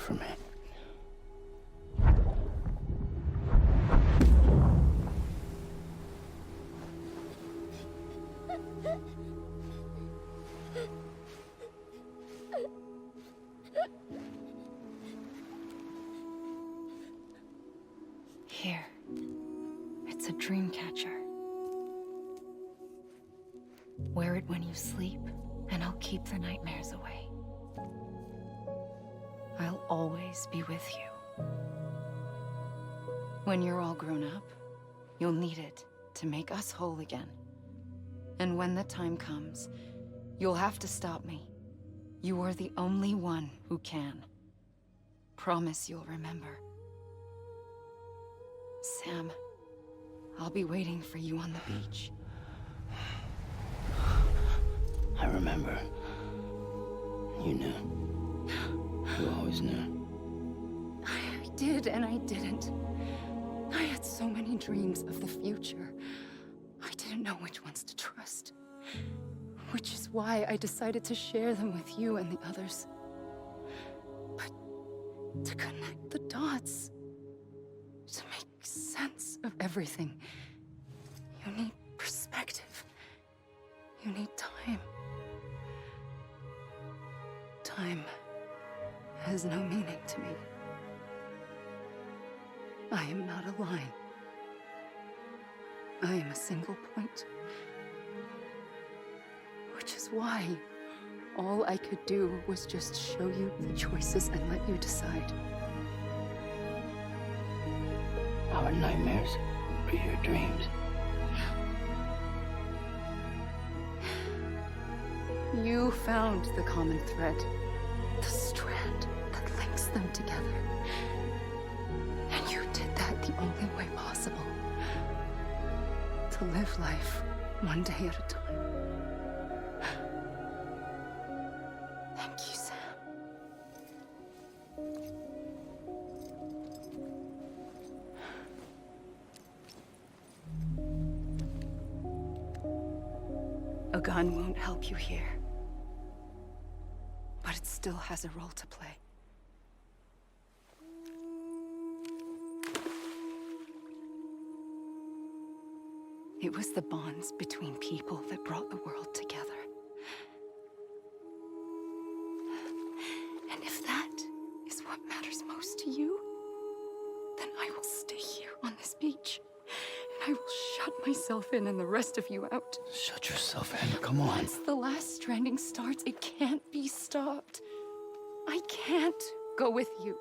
for me. Here. It's a dreamcatcher. Wear it when you sleep, and I'll keep the nightmares away. I'll always be with you. When you're all grown up, you'll need it to make us whole again. And when the time comes, you'll have to stop me. You are the only one who can. Promise you'll remember. Sam, I'll be waiting for you on the beach. I remember. You knew. You always knew. I did and I didn't. I had so many dreams of the future. I didn't know which ones to trust. Which is why I decided to share them with you and the others. But to connect the dots, to make sense of everything, you need perspective. You need time. Time has no meaning to me. I am not a line. I am a single point. Which is why all I could do was just show you the choices and let you decide. Our nightmares are your dreams. You found the common thread, the strand that links them together. And you did that the only way possible. To live life one day at a time. Thank you, Sam. A gun won't help you here. But it still has a role to play. It was the bonds between people that brought the world together. And if that is what matters most to you, then I will stay here on this beach. And I will shut myself in and the rest of you out. Shut yourself in, come on. Once the last stranding starts, it can't be stopped. I can't go with you.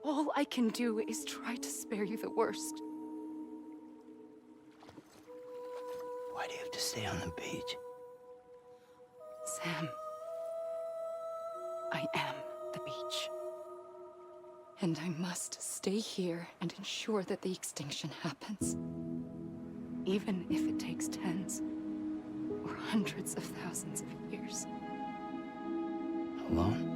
All I can do is try to spare you the worst. Why do you have to stay on the beach? Sam, I am the beach. And I must stay here and ensure that the extinction happens. Even if it takes tens or hundreds of thousands of years. Alone?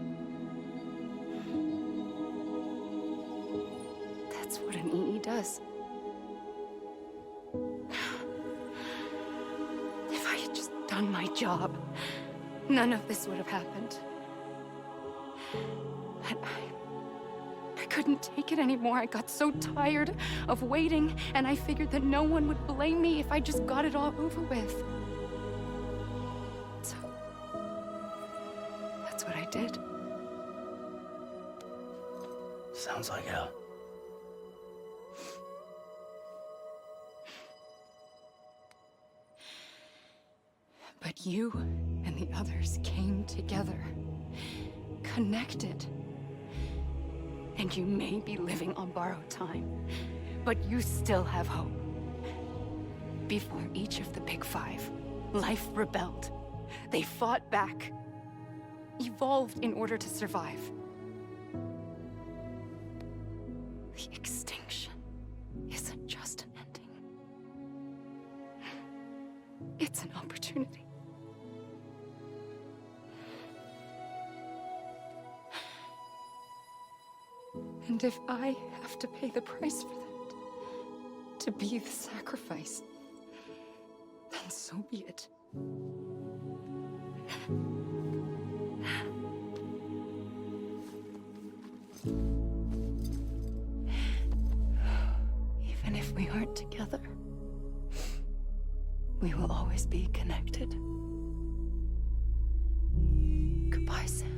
That's what an EE does. If I had just done my job, none of this would have happened. But I couldn't take it anymore. I got so tired of waiting, and I figured that no one would blame me if I just got it all over with. So, that's what I did. Sounds like hell. But you and the others came together, connected. And you may be living on borrowed time, but you still have hope. Before each of the Big Five, life rebelled. They fought back, evolved in order to survive. The extinction isn't just an ending. It's an opportunity. And if I have to pay the price for that, to be the sacrifice, then so be it. Even if we aren't together, we will always be connected. Goodbye, Sam.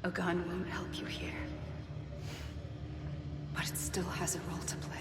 A gun won't help you here, but it still has a role to play.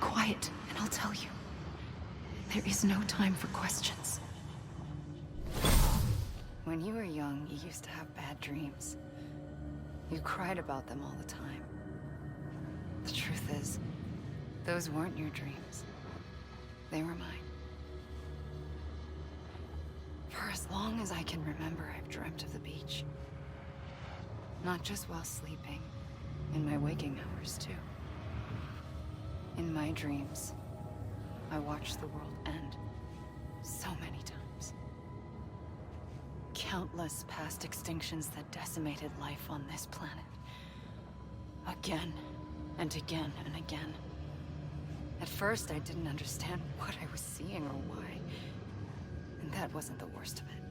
Quiet, and I'll tell you. There is no time for questions. When you were young, you used to have bad dreams. You cried about them all the time. The truth is, those weren't your dreams. They were mine. For as long as I can remember, I've dreamt of the beach. Not just while sleeping, in my waking hours, too. In my dreams, I watched the world end so many times. Countless past extinctions that decimated life on this planet. Again, and again, and again. At first, I didn't understand what I was seeing or why. And that wasn't the worst of it.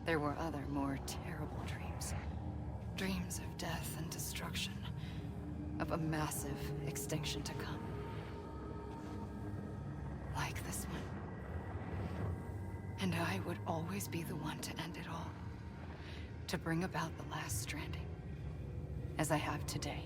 There were other, more terrible dreams. Dreams of death and destruction. Of a massive extinction to come. Like this one. I would always be the one to end it all. To bring about the last stranding. As I have today.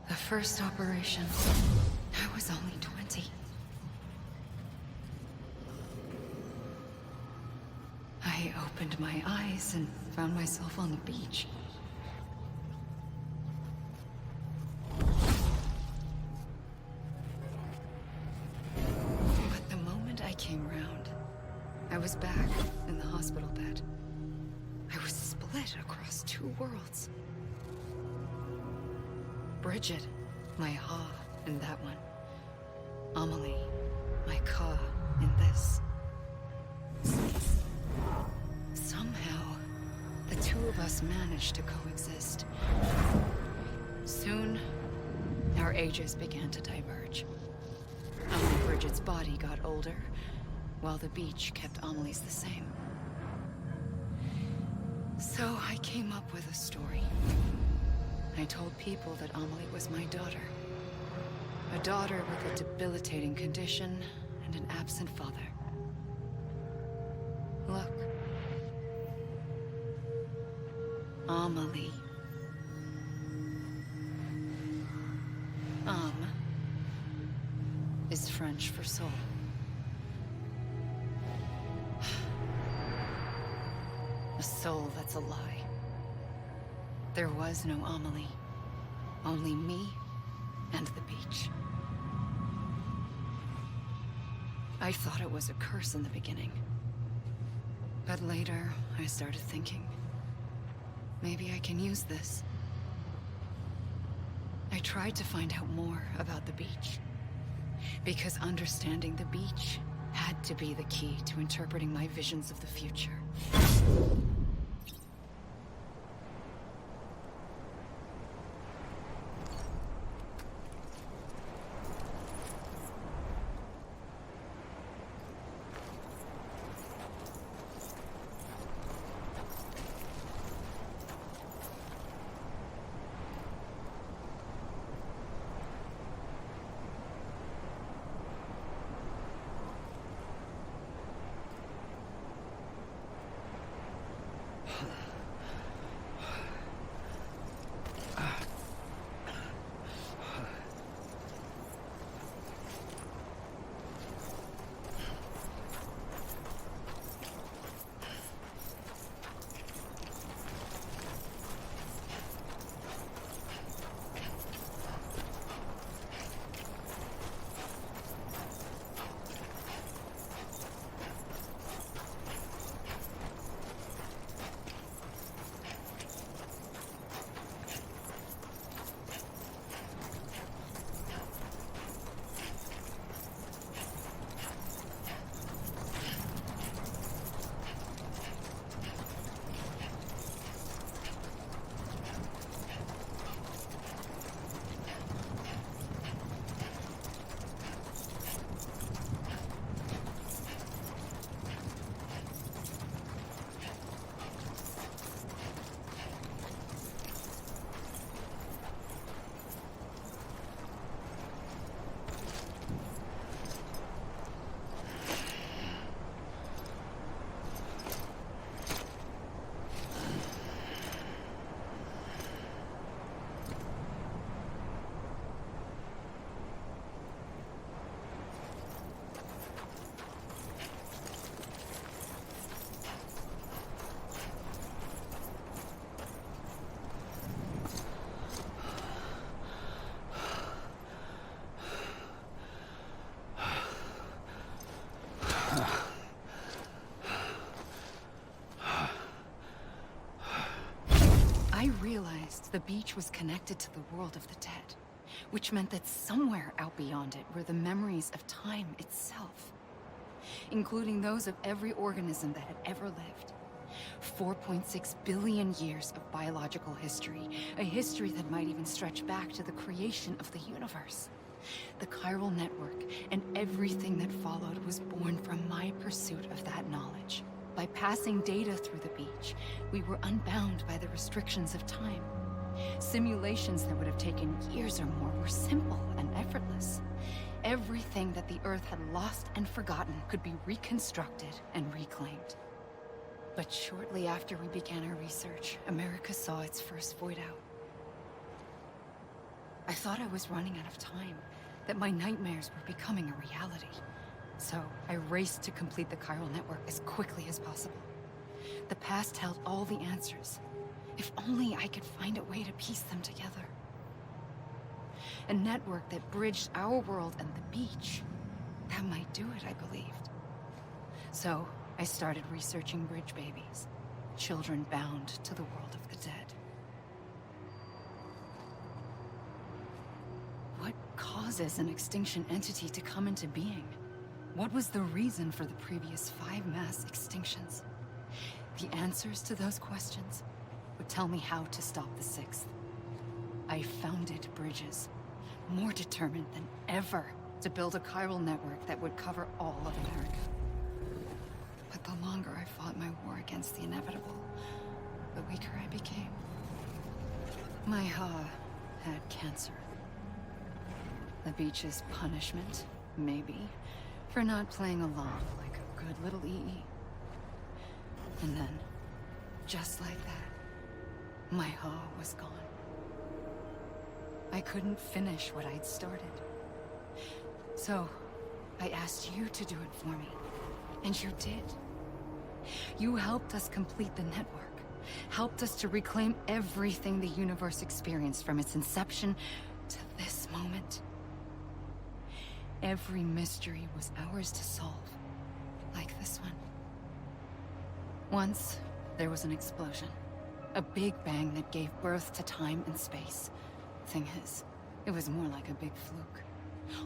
The first operation, I was only 20. I opened my eyes and found myself on the beach. But the moment I came round, I was back in the hospital bed. I was split across two worlds. Bridget, my ha in that one. Amelie, my ka in this. Somehow, the two of us managed to coexist. Soon, our ages began to diverge. Only Bridget's body got older, while the beach kept Amelie's the same. So I came up with a story. I told people that Amelie was my daughter. A daughter with a debilitating condition and an absent father. Look. Amelie. Is French for soul. A soul that's a lie. There was no Amelie. Only me and the beach. I thought it was a curse in the beginning. But later, I started thinking, maybe I can use this. I tried to find out more about the beach. Because understanding the beach had to be the key to interpreting my visions of the future. The beach was connected to the world of the dead, which meant that somewhere out beyond it were the memories of time itself, including those of every organism that had ever lived. 4.6 billion years of biological history, a history that might even stretch back to the creation of the universe. The chiral network and everything that followed was born from my pursuit of that knowledge. By passing data through the beach, we were unbound by the restrictions of time. Simulations that would have taken years or more were simple and effortless. Everything that the Earth had lost and forgotten could be reconstructed and reclaimed. But shortly after we began our research, America saw its first void out. I thought I was running out of time, that my nightmares were becoming a reality. So I raced to complete the chiral network as quickly as possible. The past held all the answers. If only I could find a way to piece them together. A network that bridged our world and the beach. That might do it, I believed. So I started researching bridge babies, children bound to the world of the dead. What causes an extinction entity to come into being? What was the reason for the previous 5 mass extinctions? The answers to those questions would tell me how to stop the 6th. I founded bridges, more determined than ever to build a chiral network that would cover all of America. But the longer I fought my war against the inevitable, the weaker I became. My had cancer. The beach's punishment, maybe, for not playing along like a good little EE. And then, just like that, my was gone. I couldn't finish what I'd started. So, I asked you to do it for me. And you did. You helped us complete the network. Helped us to reclaim everything the universe experienced from its inception to this moment. Every mystery was ours to solve. Like this one. Once, there was an explosion. A big bang that gave birth to time and space. Thing is, it was more like a big fluke.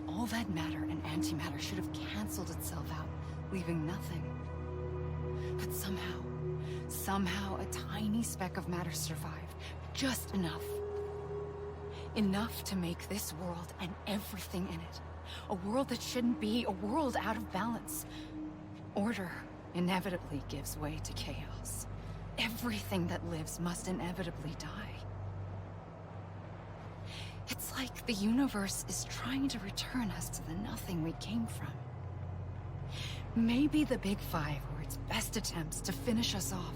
All that matter and antimatter should have canceled itself out, leaving nothing. But somehow a tiny speck of matter survived. Just enough. Enough to make this world and everything in it. A world that shouldn't be, a world out of balance. Order inevitably gives way to chaos. Everything that lives must inevitably die. It's like the universe is trying to return us to the nothing we came from. Maybe the Big Five were its best attempts to finish us off.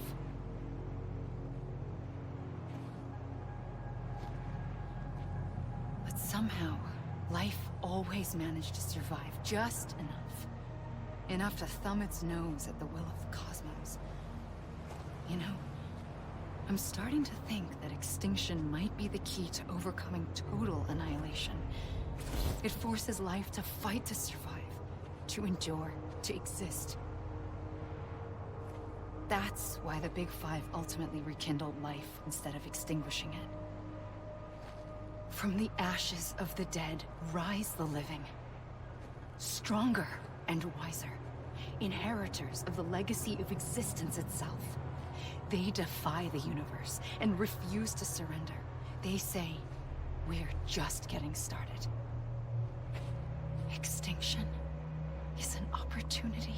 But somehow, life always managed to survive just enough. Enough to thumb its nose at the will of the cosmos. You know, I'm starting to think that extinction might be the key to overcoming total annihilation. It forces life to fight to survive, to endure, to exist. That's why the Big Five ultimately rekindled life instead of extinguishing it. From the ashes of the dead rise the living. Stronger and wiser. Inheritors of the legacy of existence itself. They defy the universe and refuse to surrender. They say, we're just getting started. Extinction is an opportunity.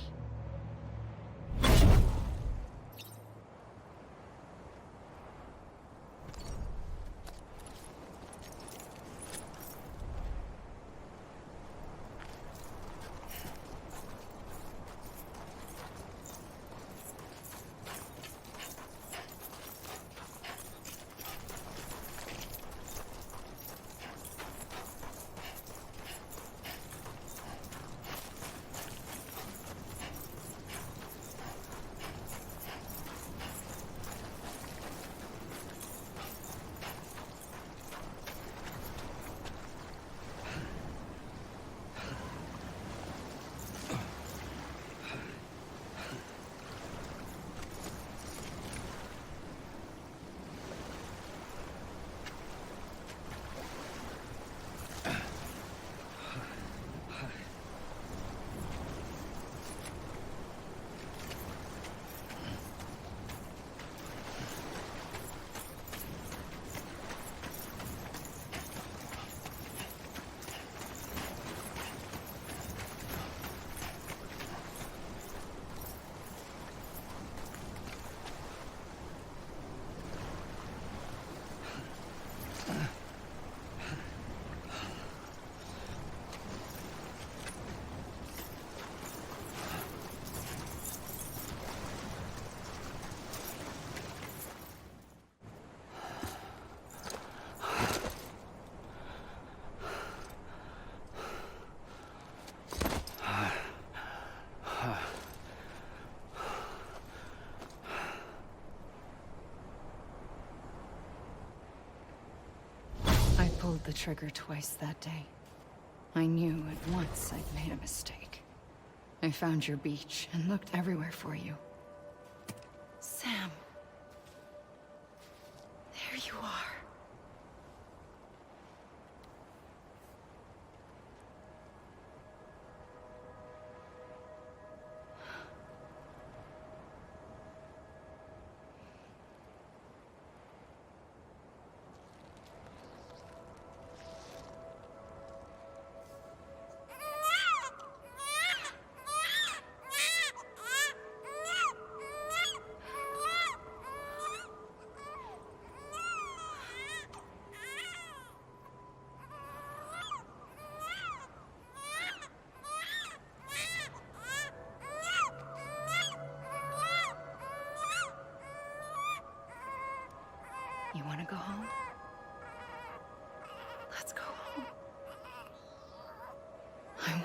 pulled the trigger twice that day. I knew at once I'd made a mistake. I found your beach and looked everywhere for you. Sam. There you are. You want to go home? Let's go home. I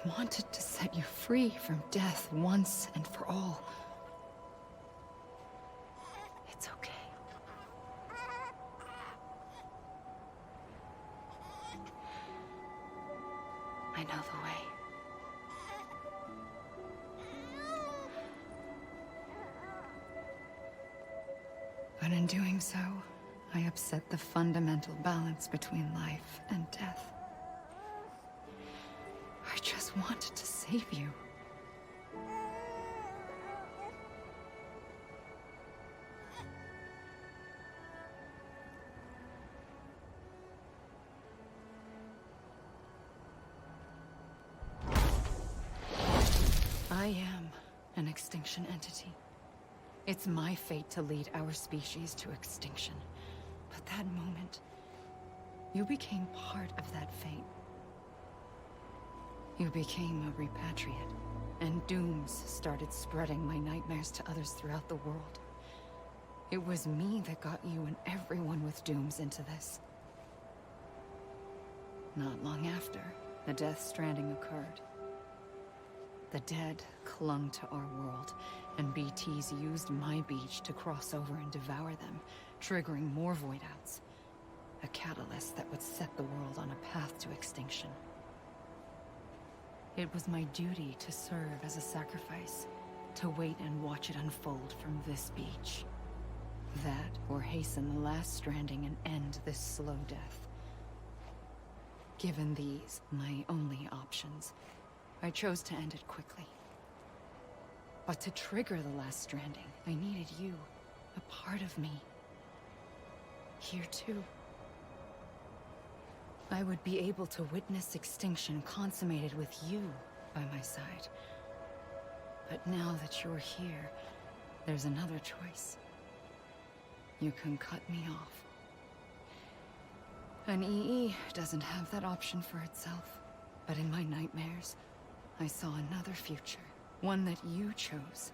wanted to set you free from death once and for all. It's okay. I know the way. But in doing so, I upset the fundamental balance between life and death. I just wanted to save you. I am an extinction entity. It's my fate to lead our species to extinction. But that moment, you became part of that fate. You became a repatriate, and dooms started spreading my nightmares to others throughout the world. It was me that got you and everyone with dooms into this. Not long after, the Death Stranding occurred. The dead clung to our world, and BTs used my beach to cross over and devour them, triggering more void outs. A catalyst that would set the world on a path to extinction. It was my duty to serve as a sacrifice, to wait and watch it unfold from this beach. That, or hasten the last stranding and end this slow death. Given these, my only options, I chose to end it quickly. But to trigger the last stranding, I needed you, a part of me. Here too. I would be able to witness extinction consummated with you by my side. But now that you're here, there's another choice. You can cut me off. An EE doesn't have that option for itself. But in my nightmares, I saw another future. One that you chose.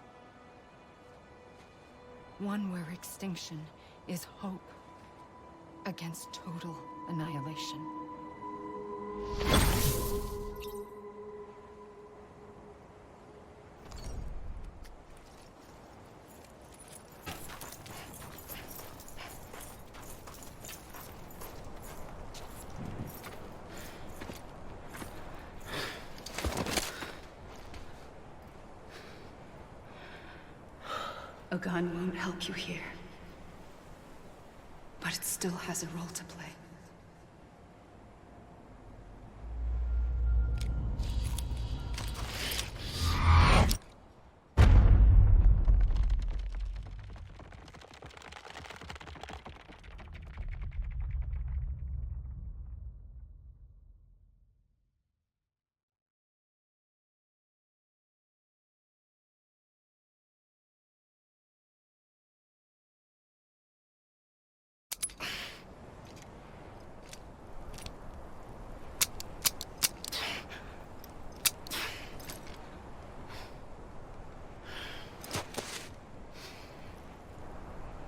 One where extinction is hope against total annihilation. A gun won't help you here. But it still has a role to play.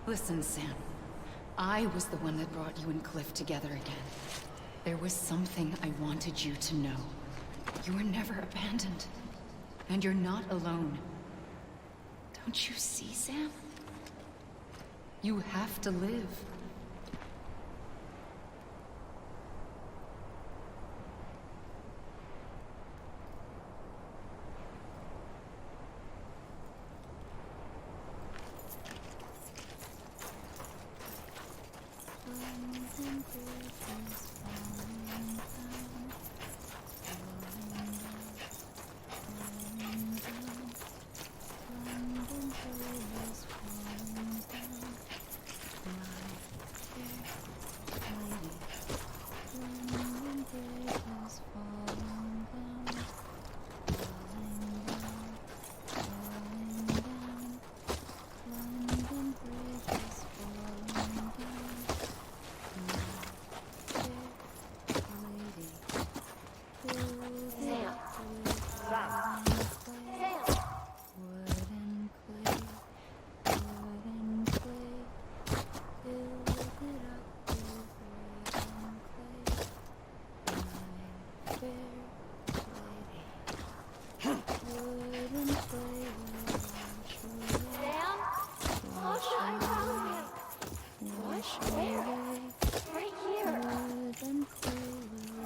Listen, Sam. I was the one that brought you and Cliff together again. There was something I wanted you to know. You were never abandoned. And you're not alone. Don't you see, Sam? You have to live.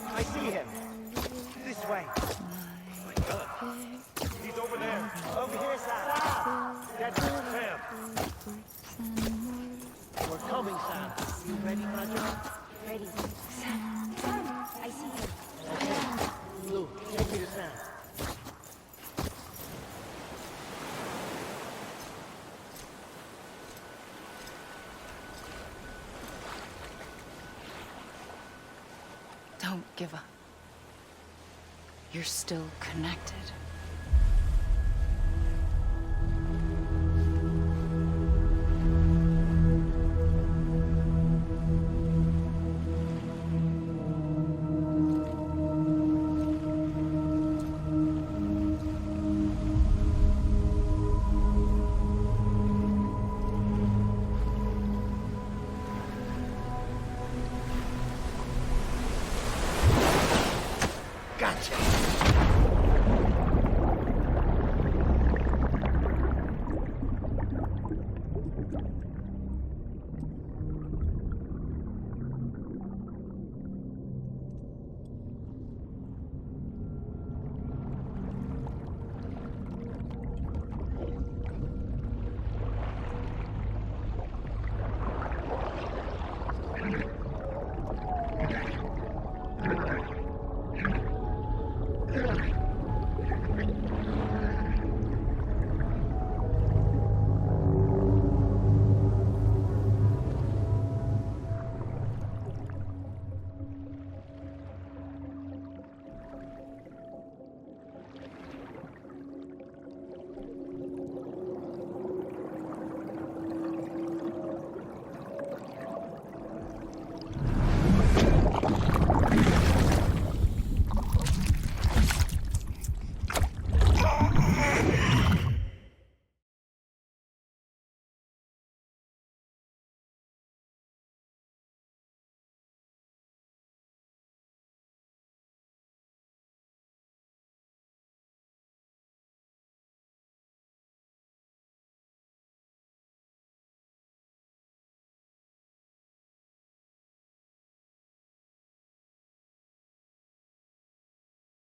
I see him. This way. My God. He's over there. Over here, Sam. That's Sam. We're coming, Sam. You ready, Roger? Ready. Sam, I see him. Okay. Blue, take me to Sam. Don't give up. You're still connected.